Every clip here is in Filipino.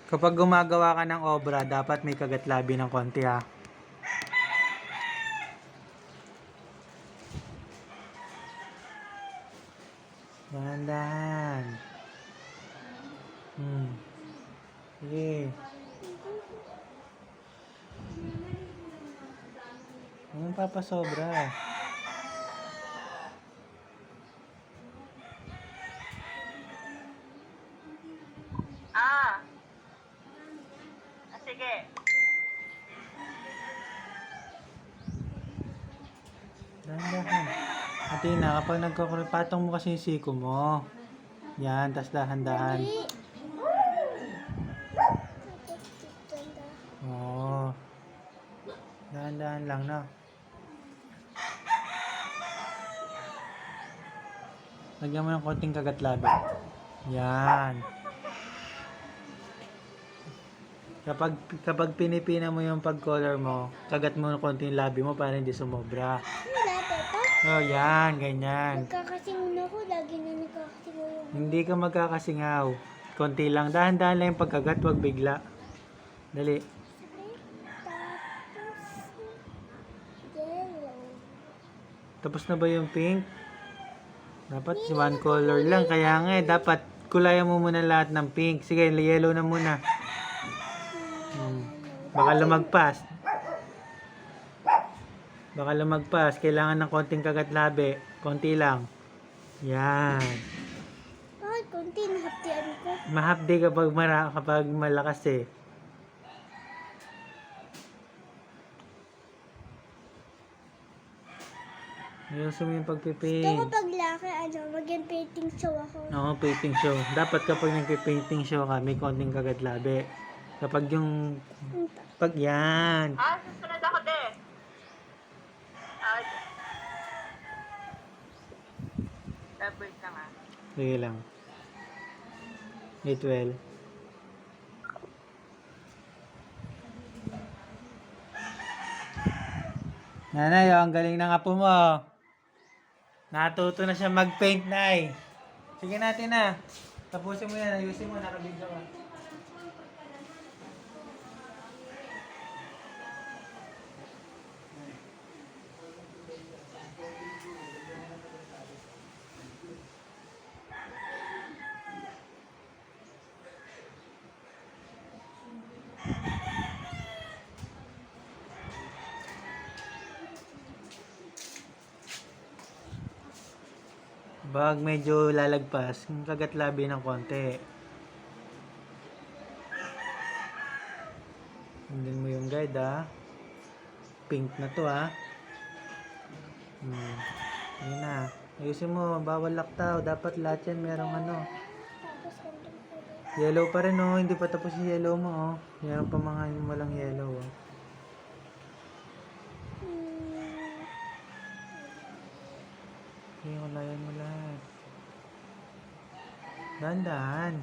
Kapag gumagawa ka ng obra, dapat may kagatlabi ng konti ha. Dahan-dahan. Sige. Huwag papasobra. Sige. Dahan-dahan. Athena, kapag patong mo kasi yung siko mo. Yan, tas dahan-dahan. Oo. Dahan-dahan lang na. Lagyan mo ng konting kagatlabi. Yan. Kapag pinipina mo yung pag-color mo, kagat mo ng konting labi mo para hindi sumobra. Oh, yan, ganyan. Nagkakasingaw ako, lagi na nagkakasingaw yung... Hindi ka magkakasingaw. Konti lang. Dahan-dahan lang yung pagkagat, wag bigla. Dali. Yellow. Tapos na ba yung pink? Dapat one color lang. Kaya nga dapat kulayan mo muna lahat ng pink. Sige, yellow na muna. Baka lumagpas. Baka lumagpas. Kailangan ng konting kagatlabi. Konti lang. Yan. Bakit konti nahaptian ko? Mahapdi kapag malakas eh. Ayusin mo yung Ito pagpiping. kapag laki, maging painting show ako. Oo, painting show. Dapat kapag nagpi-painting show ka, may konting kagatlabi. Kapag yung... Pag yan. Susunod ako din. Wait lang ah. Sige lang. A12. Nanay, ang galing ng apo mo. Natuto na siya mag-paint, Nay. Sige natin na. Tapusin mo yan. Ayusin mo. Nakabigla ka. Bag medyo lalagpas, kagatlabi ng konti. Sundin mo yung guide ha. Pink na to ha. Ayun na. Ayusin mo, bawal laktaw. Dapat lahat yan merong ano. Tapos konting kulay. Yellow pa rin oh, hindi pa tapos yung yellow mo oh. Meron pa mga walang yellow oh. Sige, kulayan mo lahat. Dahan-dahan.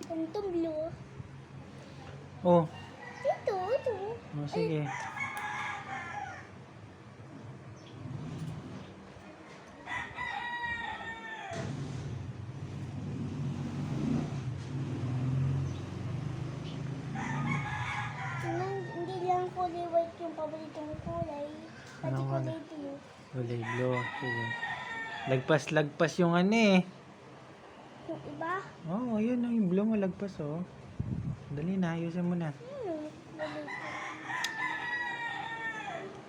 Ganitong blue. Oh, Ito. oh sige. Hindi lang kulay white yung paboritong kulay. Pati Anong kulay blue. Kulay blue. Sige. Lagpas yung ano eh. Yung iba, Oo, yun yung blue mo lagpas oh. Dali na, ayusin mo na. kulay blue.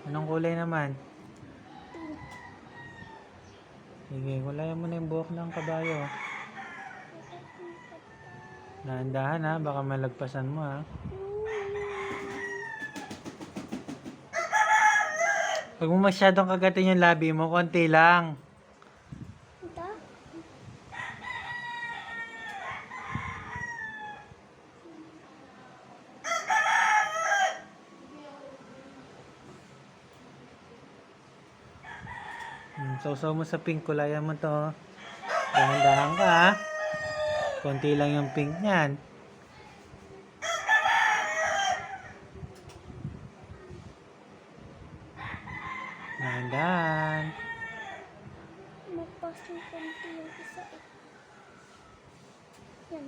Anong kulay naman? Pink. Sige, kulayan mo na yung buhok ng kabayo. Dahan-dahan ha, baka malagpasan mo ha. Huwag mo masyadong kagatin yung labi mo, konti lang. Ito. Sausaw mo sa pink, kulayan mo to. Dahan-dahan ka, ha? Konti lang yung pink niyan. Dahan-dahan. Magpas ng konti yung isa eh. Yan.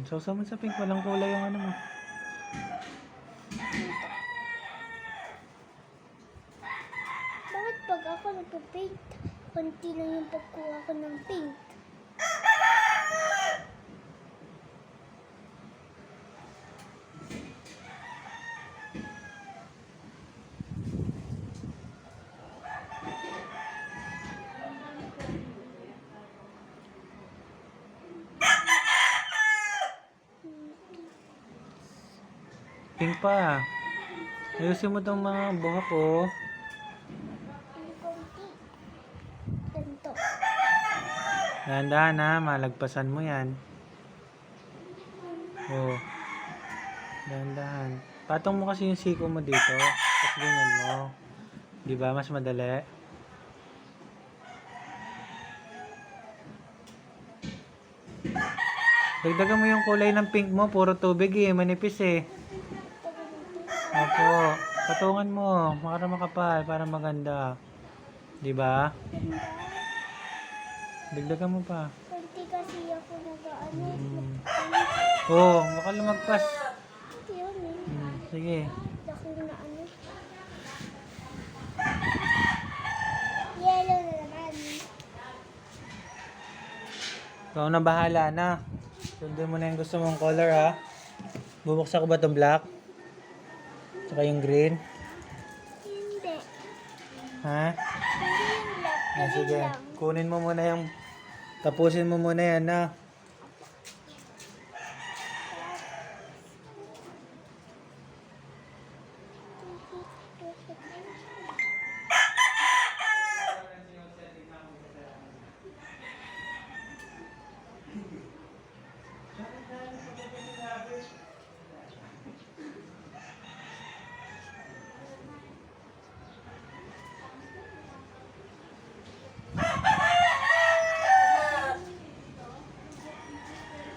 Sausaw mo sa pink, walang kulay yung ano mo. Bakit pag ako nagpa-paint, konti lang yung pagkuha ko ng paint? Pink pa. Ayusin mo tong mga buhok ko. Yung konti. Ganito. Dahan-dahan, ha? Malagpasan mo yan. Oh. Dahan-dahan. Patong mo kasi yung siko mo dito. Tapos ganyan mo. Di ba? Mas madali. Dagdagan mo yung kulay ng pink mo. Puro tubig eh. Manipis eh. Opo. Patungan mo. Para makapal. Para maganda. Di ba? Ganda. Dagdagan mo pa. Konti kasi ako nag-ano. Oh, baka lumagpas. Yun eh. Sige. Laki na ano. Yellow na naman. Ikaw na bahala na. Sundin mo na yung gusto mong color, ha. Bubuksan ko ba itong black? Saka yung green? Hindi. Ha? Hindi yung black. Ah, sige. Kunin mo muna yung... Tapusin mo muna yan, ha.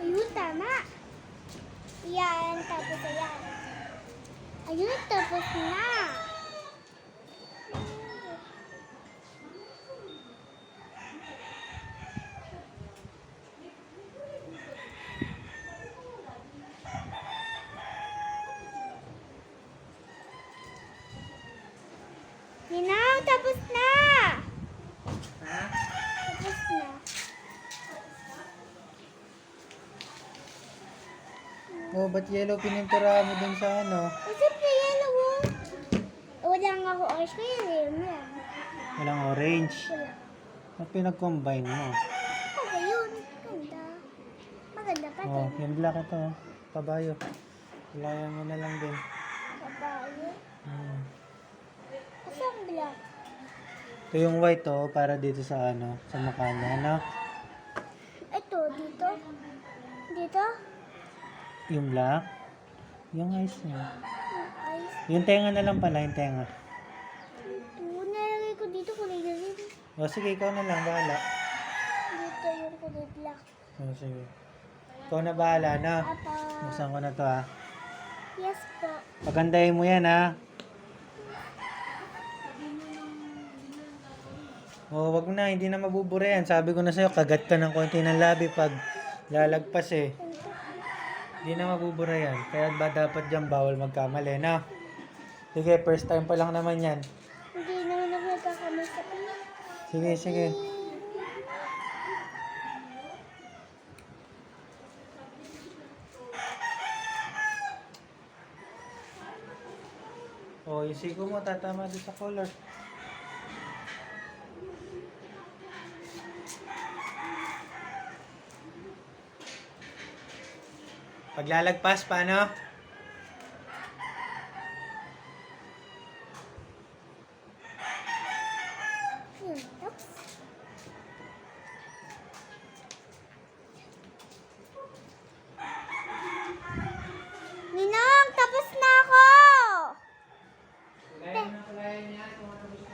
Ayun, tama. Yan, tapos ayan. Ayun, tapos na. Ninang, tapos na. Tapos na. Oh, ba't yellow pininturahan mo dun sa ano? Kasi pa yellow oh. Wala nga ako orange kaya yun lang. Walang orange. Wala. Ba't pinag-combine mo? Okay yun. Ganda. Maganda pa Oh, din. yung black ito, oh. Kabayo. Kailangan mo na lang din. Kabayo. Kasi ang black. Ito yung white, oh, para dito sa ano, sa mukha niya, ano? Ito, dito. Dito. Yung black. Yung eyes niya. Yung eyes. Yung tenga na lang pala, yung tenga. Ito. Nalagay ko dito kulay green. O, sige, ikaw na lang, bahala. Dito yung kulay black. O, sige. Ikaw na bahala, na. Apa. Buksan ko na to, ha. Yes po. Pagandahin mo yan, ha. O, wag na, hindi na mabubura yan. Sabi ko na sa'yo, kagat ka ng konti ng labi pag lalagpas, eh. Hindi na mabubura yan. Kaya ba dapat dyan bawal magkamali, na? Sige, first time pa lang naman yan. Hindi naman ako nagkakamay sa pala. Sige, sige. O, yung siko mo, tatama doon sa color. Paglalagpas, paano? Yun. Oops. Ninong, tapos na ako! Kulayan na kulayan niya kung ano gusto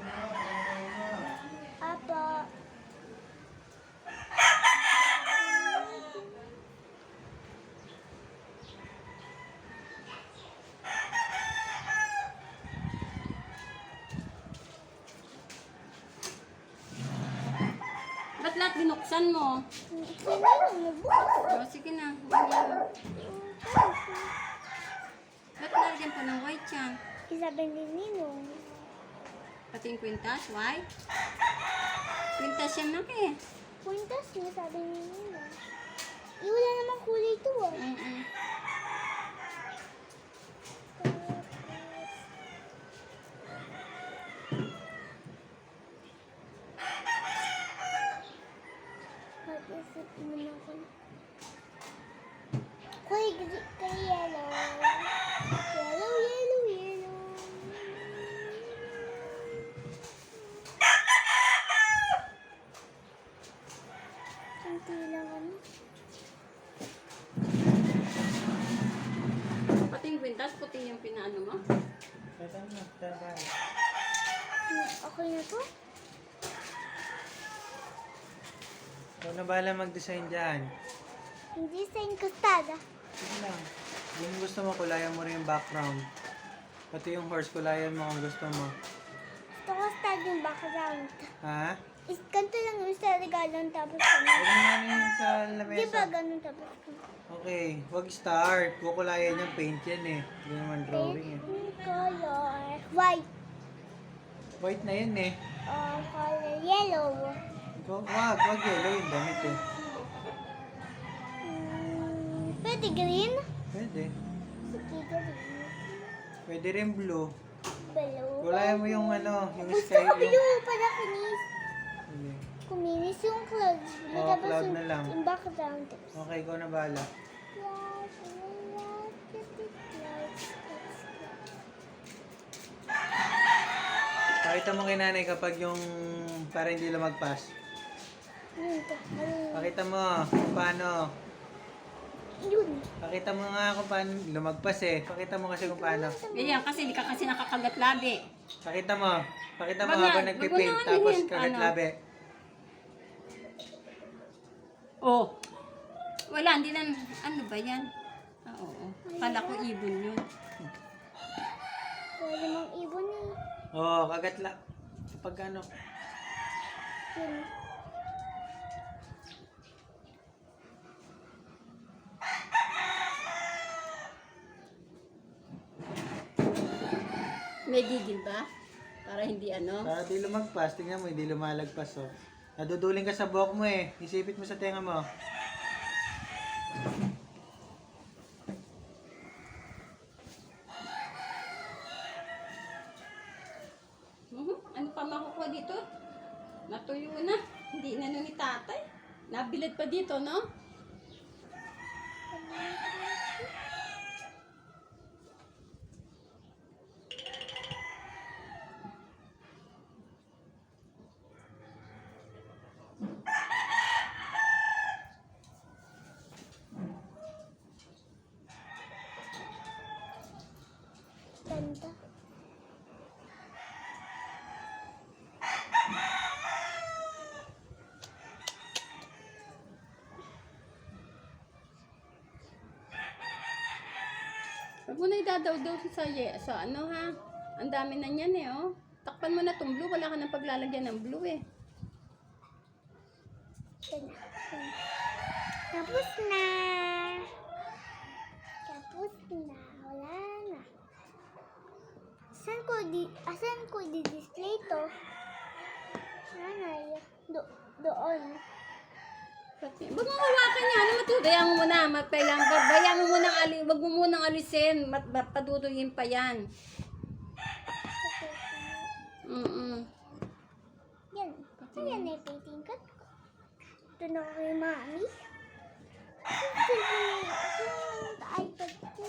binuksan mo? Sino mo ba? O, sige na. Yung yellow. Ba't nalagyan pa ng white yan? Isabi ni Ninong. Pati yung kwintas, white? Kwintas yan na eh. Puntas niya, sabi ni Ninong. Wala namang kulay ito ah. Mm-mm. Mag-isip naman ako. Kulay yellow. Yellow, yellow, yellow. Kunti lang ano. Pati yung kwintas, puti yung pinaano mo. Kaya na, trabaho. Okay na to? Ikaw na bahala mag-design dyan. Hindi sa inkostada. Sige lang. Kung gusto mo, kulayan mo rin yung background. Pati yung horse, kulayan mo kung gusto mo. Ito ko start yung background. Ha? Is, ganito lang yung sa regalon tapos Huwag ano. mo nga na yun sa Di ba lamesa. ganun tapos Okay, huwag start. Kukulayan yung paint yan eh. Hindi naman drawing eh. color white. White na yun eh. Color yellow. Wag yellow yung damit eh. Pwede green? Pwede. Sige, green. Pwede rin blue. Blue. Kulayan mo yung ano, yung Gusto sky. ko blue pala kinis. Sige. Kuminis yung clouds. Blue, Oo, tapos cloud yung, na lang. yung background. Okay, ikaw na bahala. Pakita mo kay nanay kapag yung para hindi lumagpas. Pakita mo kung paano. Yun. Pakita mo nga kung paano lumagpas eh. Pakita mo kasi kung paano. Ganyan kasi, di ka kasi nakakagat labi. Pakita mo. Pakita mo Wag na, habang wag nagpipaint mo na tapos anuhin, kagat ano. labi. Oh. Wala, hindi na, ano ba yan? Ah, oo. Kala ko ibon yun. Pwede mong ibon yun. Oo, kagat la. Pag ano. Yun. May gigil ba? Para hindi ano? Para di lumagpas, tingnan mo, hindi lumalagpas oh. Naduduling ka sa buhok mo eh. Isipit mo sa tenga mo. Ano pa makukuha dito? Natuyo na. Hindi na nun ni tatay. Nabilad pa dito, no? Ganda. Huwag mo na idadaw-daw sa ano ha. Ang dami na niyan eh, oh. Takpan mo na tong blue. Wala ka nang paglalagyan ng blue eh. Ganda. Tapos na. Tapos na. Wala na. Asan ko di-display to? Nanay. Doon. Pati, wag mo hawakan yan. Ano matudayang mo muna. Bayaan mo muna wag mo munang alisin. Paduduyin pa yan. Yan. Ayan na yung painting cut ko. Ito na ako kay mami. Ito yung iPad ko.